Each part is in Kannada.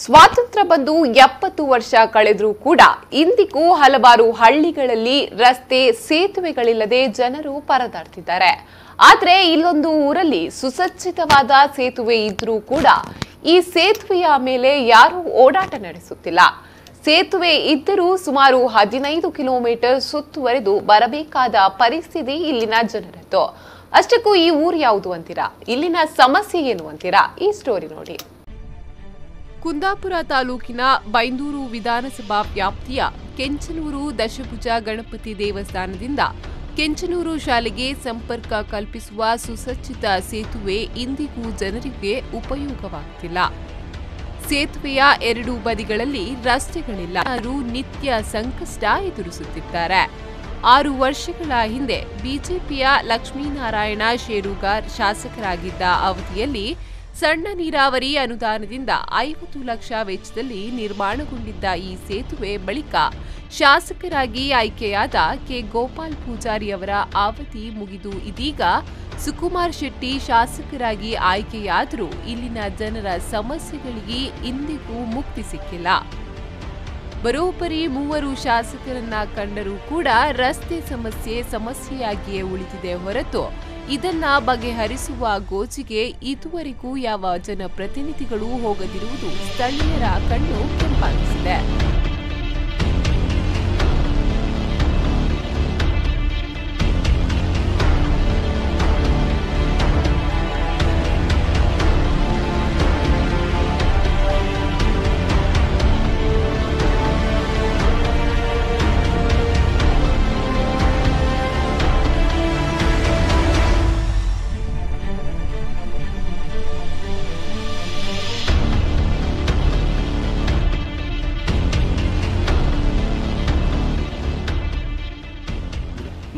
ಸ್ವಾತಂತ್ರ್ಯ ಬಂದು 70 ವರ್ಷ ಕಳೆದರೂ ಕೂಡ ಇಂದಿಗೂ ಹಲವಾರು ಹಳ್ಳಿಗಳಲ್ಲಿ ರಸ್ತೆ ಸೇತುವೆಗಳಿಲ್ಲದೆ ಜನರು ಪರದಾಡ್ತಿದ್ದಾರೆ. ಆದರೆ ಇಲ್ಲೊಂದು ಊರಲ್ಲಿ ಸುಸಜ್ಜಿತವಾದ ಸೇತುವೆ ಇದ್ರೂ ಕೂಡ ಈ ಸೇತುವೆಯ ಮೇಲೆ ಯಾರೂ ಓಡಾಟ ನಡೆಸುತ್ತಿಲ್ಲ. ಸೇತುವೆ ಇದ್ದರೂ ಸುಮಾರು 15 ಕಿಲೋಮೀಟರ್ ಸುತ್ತುವರೆದು ಬರಬೇಕಾದ ಪರಿಸ್ಥಿತಿ ಇಲ್ಲಿನ ಜನರದ್ದು. ಅಷ್ಟಕ್ಕೂ ಈ ಊರು ಯಾವುದು ಅಂತೀರಾ? ಇಲ್ಲಿನ ಸಮಸ್ಯೆ ಏನು ಅಂತೀರಾ? ಈ ಸ್ಟೋರಿ ನೋಡಿ. ಕುಂದಾಪುರ ತಾಲೂಕಿನ ಬೈಂದೂರು ವಿಧಾನಸಭಾ ವ್ಯಾಪ್ತಿಯ ಕೆಂಚನೂರು ದಶಭುಜ ಗಣಪತಿ ದೇವಸ್ಥಾನದಿಂದ ಕೆಂಚನೂರು ಶಾಲೆಗೆ ಸಂಪರ್ಕ ಕಲ್ಪಿಸುವ ಸುಸಜ್ಜಿತ ಸೇತುವೆ ಇಂದಿಗೂ ಜನರಿಗೆ ಉಪಯೋಗವಾಗುತ್ತಿಲ್ಲ. ಸೇತುವೆಯ ಎರಡೂ ಬದಿಗಳಲ್ಲಿ ರಸ್ತೆಗಳಿಲ್ಲ. ಜನರು ನಿತ್ಯ ಸಂಕಷ್ಟ ಎದುರಿಸುತ್ತಿದ್ದಾರೆ. 6 ವರ್ಷಗಳ ಹಿಂದೆ ಬಿಜೆಪಿಯ ಲಕ್ಷ್ಮೀನಾರಾಯಣ ಶೇರುಗಾರ್ ಶಾಸಕರಾಗಿದ್ದ ಅವಧಿಯಲ್ಲಿ ಸಣ್ಣ ನೀರಾವರಿ ಅನುದಾನದಿಂದ 50 ಲಕ್ಷ ವೆಚ್ಚದಲ್ಲಿ ನಿರ್ಮಾಣಗೊಂಡಿದ್ದ ಈ ಸೇತುವೆ ಬಳಿಕ ಶಾಸಕರಾಗಿ ಆಯ್ಕೆಯಾದ ಕೆ. ಗೋಪಾಲ್ ಪೂಜಾರಿ ಅವರ ಅವಧಿ ಮುಗಿದು ಇದೀಗ ಸುಕುಮಾರ್ ಶೆಟ್ಟಿ ಶಾಸಕರಾಗಿ ಆಯ್ಕೆಯಾದರೂ ಇಲ್ಲಿನ ಜನರ ಸಮಸ್ಯೆಗಳಿಗೆ ಇಂದಿಗೂ ಮುಕ್ತಿ ಸಿಕ್ಕಿಲ್ಲ. ಬರೋಬ್ಬರಿ 3 ಶಾಸಕರನ್ನ ಕಂಡರೂ ಕೂಡ ರಸ್ತೆ ಸಮಸ್ಯೆಯಾಗಿಯೇ ಉಳಿದಿದೆ ಹೊರತು ಇದನ್ನ ಬಗೆಹರಿಸುವ ಗೋಜಿಗೆ ಇದುವರೆಗೂ ಯಾವ ಜನಪ್ರತಿನಿಧಿಗಳು ಹೋಗದಿರುವುದು ಸ್ಥಳೀಯರ ಕಣ್ಣು ಕೆಂಪಾಗಿಸಿದೆ.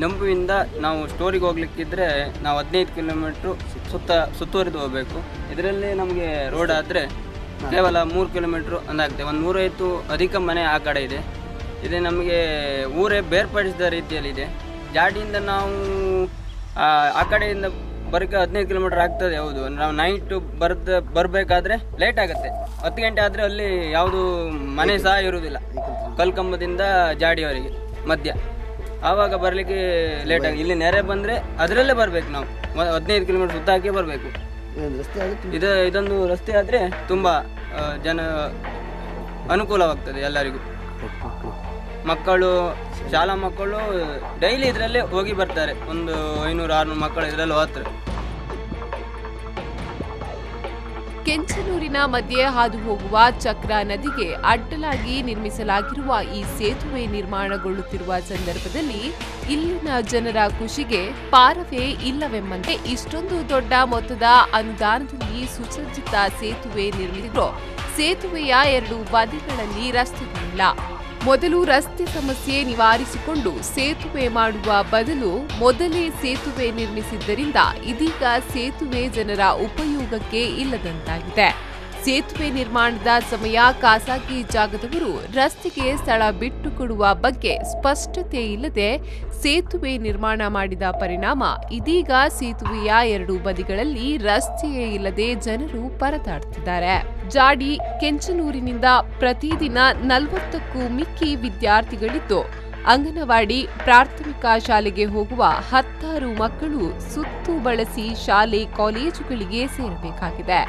ನಂಬುವಿಂದ ನಾವು ಸ್ಟೋರಿಗೆ ಹೋಗ್ಲಿಕ್ಕಿದ್ರೆ ನಾವು 15 ಕಿಲೋಮೀಟ್ರು ಸುತ್ತುವರಿದು ಹೋಗಬೇಕು. ಇದರಲ್ಲಿ ನಮಗೆ ರೋಡ್ ಆದರೆ ಕೇವಲ 3 ಕಿಲೋಮೀಟ್ರು ಅಂದಾಗುತ್ತೆ. ಒಂದು 150 ಅಧಿಕ ಮನೆ ಆ ಕಡೆ ಇದೆ. ಇದು ನಮಗೆ ಊರೇ ಬೇರ್ಪಡಿಸಿದ ರೀತಿಯಲ್ಲಿದೆ. ಜಾಡಿಯಿಂದ ನಾವು ಆ ಕಡೆಯಿಂದ ಬರೋಕ್ಕೆ 15 ಕಿಲೋಮೀಟ್ರ್ ಆಗ್ತದೆ. ಹೌದು, ನಾವು ನೈಟು ಬರಬೇಕಾದ್ರೆ ಲೇಟ್ ಆಗುತ್ತೆ. 10 ಗಂಟೆ ಆದರೆ ಅಲ್ಲಿ ಯಾವುದು ಮನೆ ಸಹ ಇರುವುದಿಲ್ಲ. ಕಲ್ಕಂಬದಿಂದ ಜಾಡಿಯವರೆಗೆ ಮಧ್ಯ ಆವಾಗ ಬರಲಿಕ್ಕೆ ಲೇಟ್ ಆಗಿ ಇಲ್ಲಿ ನೆರೆ ಬಂದರೆ ಅದರಲ್ಲೇ ಬರಬೇಕು. ನಾವು 15 ಕಿಲೋಮೀಟ್ರ್ ಸುತ್ತ ಹಾಕಿ ಬರಬೇಕು. ಇದೊಂದು ರಸ್ತೆ ಆದರೆ ತುಂಬ ಅನುಕೂಲವಾಗ್ತದೆ ಎಲ್ಲರಿಗೂ. ಮಕ್ಕಳು, ಶಾಲಾ ಮಕ್ಕಳು ಡೈಲಿ ಇದರಲ್ಲೇ ಹೋಗಿ ಬರ್ತಾರೆ. ಒಂದು 500-600 ಮಕ್ಕಳು ಇದರಲ್ಲಿ ಹೋಗ್ತಾರೆ. ಕೆಂಚನೂರಿನ ಮಧ್ಯೆ ಹಾದು ಹೋಗುವ ಚಕ್ರ ನದಿಗೆ ಅಡ್ಡಲಾಗಿ ನಿರ್ಮಿಸಲಾಗಿರುವ ಈ ಸೇತುವೆ ನಿರ್ಮಾಣಗೊಳ್ಳುತ್ತಿರುವ ಸಂದರ್ಭದಲ್ಲಿ ಇಲ್ಲಿನ ಜನರ ಖುಷಿಗೆ ಪಾರವೇ ಇಲ್ಲವೆಂಬಂತೆ ಇಷ್ಟೊಂದು ದೊಡ್ಡ ಮೊತ್ತದ ಅನುದಾನದಲ್ಲಿ ಸುಸಜ್ಜಿತ ಸೇತುವೆ ನಿರ್ಮಿಸಿದ್ರು ಸೇತುವೆಯ 2 ಬದಿಗಳಲ್ಲಿ ರಸ್ತೆಗಳಿಲ್ಲ. ಮೊದಲು ರಸ್ತೆ ಸಮಸ್ಯೆ ನಿವಾರಿಸಿಕೊಂಡು ಸೇತುವೆ ಮಾಡುವ ಬದಲು ಮೊದಲೇ ಸೇತುವೆ ನಿರ್ಮಿಸಿದ್ದರಿಂದ ಇದೀಗ ಸೇತುವೆ ಜನರ ಉಪಯೋಗಕ್ಕೆ ಇಲ್ಲದಂತಾಗಿದೆ. ಸೇತುವೆ ನಿರ್ಮಾಣದ ಸಮಯ ಖಾಸಗಿ ಜಾಗದವರು ರಸ್ತೆಗೆ ಸ್ಥಳ ಬಿಟ್ಟುಕೊಡುವ ಬಗ್ಗೆ ಸ್ಪಷ್ಟತೆ ಇಲ್ಲದೆ ಸೇತುವೆ ನಿರ್ಮಾಣ ಮಾಡಿದ ಪರಿಣಾಮ ಇದೀಗ ಸೇತುವೆಯ 2 ಬದಿಗಳಲ್ಲಿ ರಸ್ತೆಯೇ ಇಲ್ಲದೆ ಜನರು ಪರದಾಡುತ್ತಿದ್ದಾರೆ. ಜಾಡಿ ಕೆಂಚನೂರಿನಿಂದ ಪ್ರತಿದಿನ 40ಕ್ಕೂ ಮಿಕ್ಕಿ ವಿದ್ಯಾರ್ಥಿಗಳಿದ್ದು ಅಂಗನವಾಡಿ, ಪ್ರಾಥಮಿಕ ಶಾಲೆಗೆ ಹೋಗುವ 10 ಮಕ್ಕಳು ಸುತ್ತು ಬಳಸಿ ಶಾಲೆ ಕಾಲೇಜುಗಳಿಗೆ ಸೇರಬೇಕಾಗಿದೆ.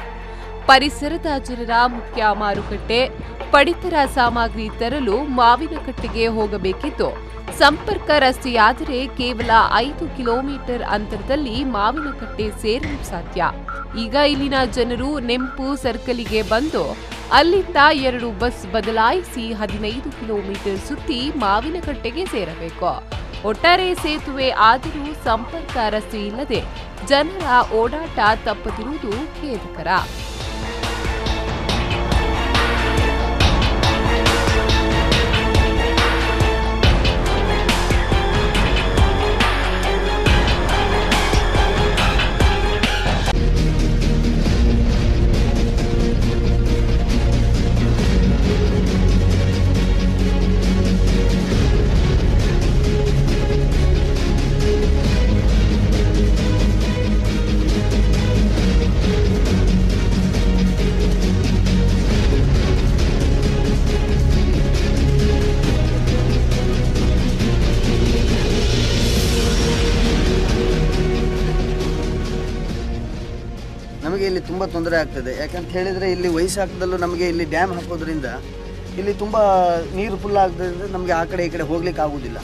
ಪರಿಸರದ ಜನರ ಮುಖ್ಯ ಮಾರುಕಟ್ಟೆ ಪಡಿತರ ಸಾಮಗ್ರಿ ತರಲು ಮಾವಿನಕಟ್ಟೆಗೆ ಹೋಗಬೇಕಿದ್ದು ಸಂಪರ್ಕ ರಸ್ತೆಯಾದರೆ ಕೇವಲ 5 ಕಿಲೋಮೀಟರ್ ಅಂತರದಲ್ಲಿ ಮಾವಿನಕಟ್ಟೆ ಸೇರಲು ಸಾಧ್ಯ. ಈಗ ಇಲ್ಲಿನ ಜನರು ನೆಂಪು ಸರ್ಕಲಿಗೆ ಬಂದು ಅಲ್ಲಿಂದ 2 ಬಸ್ ಬದಲಾಯಿಸಿ 15 ಕಿಲೋಮೀಟರ್ ಸುತ್ತಿ ಮಾವಿನಕಟ್ಟೆಗೆ ಸೇರಬೇಕು. ಒಟ್ಟಾರೆ ಸೇತುವೆ ಆದರೂ ಸಂಪರ್ಕ ರಸ್ತೆ ಇಲ್ಲದೆ ಜನರ ಓಡಾಟ ತಪ್ಪದಿರುವುದು ಖೇದಕರ. ತೊಂದರೆ ಆಗ್ತದೆ. ಯಾಕಂತ ಹೇಳಿದರೆ ಇಲ್ಲಿ ವಯಸ್ಸಾಗ್ದಲ್ಲೂ ನಮಗೆ ಇಲ್ಲಿ ಡ್ಯಾಮ್ ಹಾಕೋದ್ರಿಂದ ಇಲ್ಲಿ ತುಂಬ ನೀರು ಫುಲ್ ಆಗೋದ್ರಿಂದ ನಮಗೆ ಆ ಕಡೆ ಈ ಕಡೆ ಹೋಗ್ಲಿಕ್ಕೆ ಆಗೋದಿಲ್ಲ.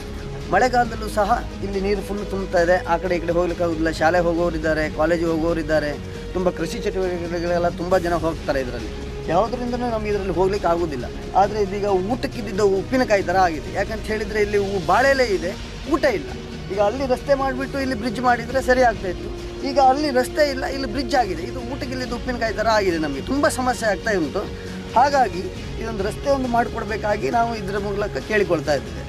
ಮಳೆಗಾಲದಲ್ಲೂ ಸಹ ಇಲ್ಲಿ ನೀರು ಫುಲ್ ತುಂಬ್ತಾ ಇದೆ, ಆ ಕಡೆ ಈ ಕಡೆ ಹೋಗ್ಲಿಕ್ಕೆ ಆಗೋದಿಲ್ಲ. ಶಾಲೆ ಹೋಗೋರಿದ್ದಾರೆ, ಕಾಲೇಜಿಗೆ ಹೋಗೋರಿದ್ದಾರೆ, ತುಂಬ ಕೃಷಿ ಚಟುವಟಿಕೆಗಳೆಲ್ಲ ತುಂಬ ಜನ ಹೋಗ್ತಾರೆ ಇದರಲ್ಲಿ. ಯಾವುದರಿಂದನೂ ನಮಗೆ ಇದರಲ್ಲಿ ಹೋಗ್ಲಿಕ್ಕೆ ಆಗೋದಿಲ್ಲ. ಆದರೆ ಇದೀಗ ಊಟಕ್ಕಿದ್ದ ಉಪ್ಪಿನಕಾಯಿ ಥರ ಆಗಿದೆ. ಯಾಕಂತ ಹೇಳಿದರೆ ಇಲ್ಲಿ ಬಾಳೆಲೆ ಇದೆ, ಊಟ ಇಲ್ಲ. ಈಗ ಅಲ್ಲಿ ರಸ್ತೆ ಮಾಡಿಬಿಟ್ಟು ಇಲ್ಲಿ ಬ್ರಿಡ್ಜ್ ಮಾಡಿದರೆ ಸರಿ ಆಗ್ತಾಯಿತ್ತು. ಈಗ ಅಲ್ಲಿ ರಸ್ತೆ ಇಲ್ಲ, ಇಲ್ಲಿ ಬ್ರಿಡ್ಜ್ ಆಗಿದೆ. ಇದು ಊಟಕ್ಕಿಲ್ಲಿದ್ದು ಉಪ್ಪಿನಕಾಯಿ ಥರ ಆಗಿದೆ. ನಮಗೆ ತುಂಬ ಸಮಸ್ಯೆ ಆಗ್ತಾ ಉಂಟು. ಹಾಗಾಗಿ ಇದೊಂದು ರಸ್ತೆ ಒಂದು ಮಾಡಿಕೊಡ್ಬೇಕಾಗಿ ನಾವು ಇದರ ಮೂಲಕ ಕೇಳಿಕೊಳ್ತಾ ಇದ್ದೇವೆ.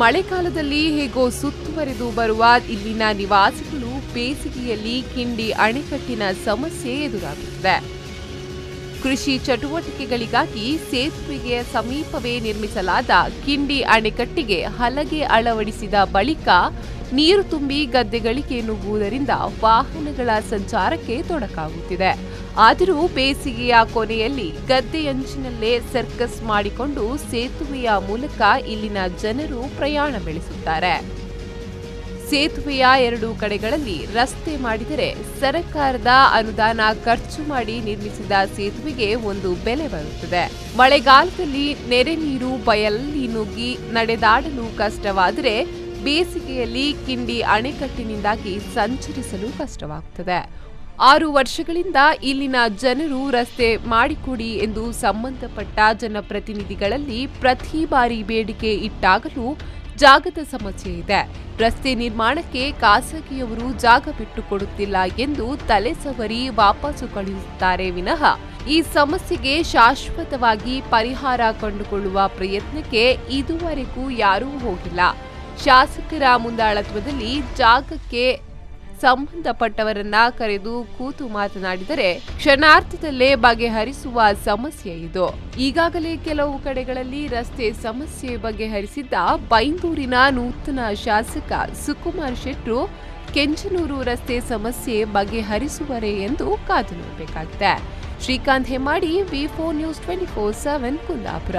ಮಳೆಗಾಲದಲ್ಲಿ ಹೇಗೋ ಸುತ್ತುವರೆದು ಬರುವ ಇಲ್ಲಿನ ನಿವಾಸಿಗಳು ಬೇಸಿಗೆಯಲ್ಲಿ ಕಿಂಡಿ ಅಣೆಕಟ್ಟಿನ ಸಮಸ್ಯೆ ಎದುರಾಗುತ್ತದೆ. ಕೃಷಿ ಚಟುವಟಿಕೆಗಳಿಗಾಗಿ ಸೇತುವೆಗೆ ಸಮೀಪವೇ ನಿರ್ಮಿಸಲಾದ ಕಿಂಡಿ ಅಣೆಕಟ್ಟಿಗೆ ಹಲಗೆ ಅಳವಡಿಸಿದ ಬಳಿಕ ನೀರು ತುಂಬಿ ಗದ್ದೆಗಳಿಗೆ ನುಗ್ಗುವುದರಿಂದ ವಾಹನಗಳ ಸಂಚಾರಕ್ಕೆ ತೊಡಕಾಗುತ್ತಿದೆ. ಆದರೂ ಬೇಸಿಗೆಯ ಕೊನೆಯಲ್ಲಿ ಗದ್ದೆಯಂಚಿನಲ್ಲೇ ಸರ್ಕಸ್ ಮಾಡಿಕೊಂಡು ಸೇತುವೆಯ ಮೂಲಕ ಇಲ್ಲಿನ ಜನರು ಪ್ರಯಾಣ ಬೆಳೆಸುತ್ತಾರೆ. ಸೇತುವೆಯ ಎರಡೂ ಕಡೆಗಳಲ್ಲಿ ರಸ್ತೆ ಮಾಡಿದರೆ ಸರ್ಕಾರದ ಅನುದಾನ ಖರ್ಚು ಮಾಡಿ ನಿರ್ಮಿಸಿದ ಸೇತುವೆಗೆ ಒಂದು ಬೆಲೆ ಬರುತ್ತದೆ. ಮಳೆಗಾಲದಲ್ಲಿ ನೆರೆ ನೀರು ಬಯಲಲ್ಲಿ ನುಗ್ಗಿ ನಡೆದಾಡಲು ಕಷ್ಟವಾದರೆ ಬೇಸಿಗೆಯಲ್ಲಿ ಕಿಂಡಿ ಅಣೆಕಟ್ಟಿನಿಂದಾಗಿ ಸಂಚರಿಸಲು ಕಷ್ಟವಾಗುತ್ತದೆ. 6 ವರ್ಷಗಳಿಂದ ಇಲ್ಲಿನ ಜನರು ರಸ್ತೆ ಮಾಡಿಕೊಡಿ ಎಂದು ಸಂಬಂಧಪಟ್ಟ ಜನಪ್ರತಿನಿಧಿಗಳಲ್ಲಿ ಪ್ರತಿ ಬಾರಿ ಬೇಡಿಕೆ ಇಟ್ಟಾಗಲೂ ಜಾಗದ ಸಮಸ್ಯೆ ಇದೆ. ರಸ್ತೆ ನಿರ್ಮಾಣಕ್ಕೆ ಖಾಸಗಿಯವರು ಜಾಗ ಬಿಟ್ಟುಕೊಡುತ್ತಿಲ್ಲ ಎಂದು ತಲೆ ಸವರಿ ವಾಪಸ್ಸು ಕಳುಹಿಸುತ್ತಾರೆ ವಿನಃ ಈ ಸಮಸ್ಯೆಗೆ ಶಾಶ್ವತವಾಗಿ ಪರಿಹಾರ ಕಂಡುಕೊಳ್ಳುವ ಪ್ರಯತ್ನಕ್ಕೆ ಇದುವರೆಗೂ ಯಾರೂ ಹೋಗಿಲ್ಲ. ಶಾಸಕರ ಮುಂದಾಳತ್ವದಲ್ಲಿ ಜಾಗಕ್ಕೆ ಸಂಬಂಧಪಟ್ಟವರನ್ನ ಕರೆದು ಕೂತು ಮಾತನಾಡಿದರೆ ಕ್ಷಣಾರ್ಧದಲ್ಲೇ ಬಗೆಹರಿಸುವ ಸಮಸ್ಯೆ ಇದು. ಈಗಾಗಲೇ ಕೆಲವು ಕಡೆಗಳಲ್ಲಿ ರಸ್ತೆ ಸಮಸ್ಯೆ ಬಗೆಹರಿಸಿದ್ದ ಬೈಂದೂರಿನ ನೂತನ ಶಾಸಕ ಸುಕುಮಾರ್ ಶೆಟ್ರು ಕೆಂಚನೂರು ರಸ್ತೆ ಸಮಸ್ಯೆ ಬಗೆಹರಿಸುವರೇ ಎಂದು ಕಾದು ನೋಡಬೇಕಾಗಿದೆ. ಶ್ರೀಕಾಂತ್ ಹೆಮ್ಮಾಡಿ, ವಿ4 ನ್ಯೂಸ್ 24/7 ಕುಂದಾಪುರ.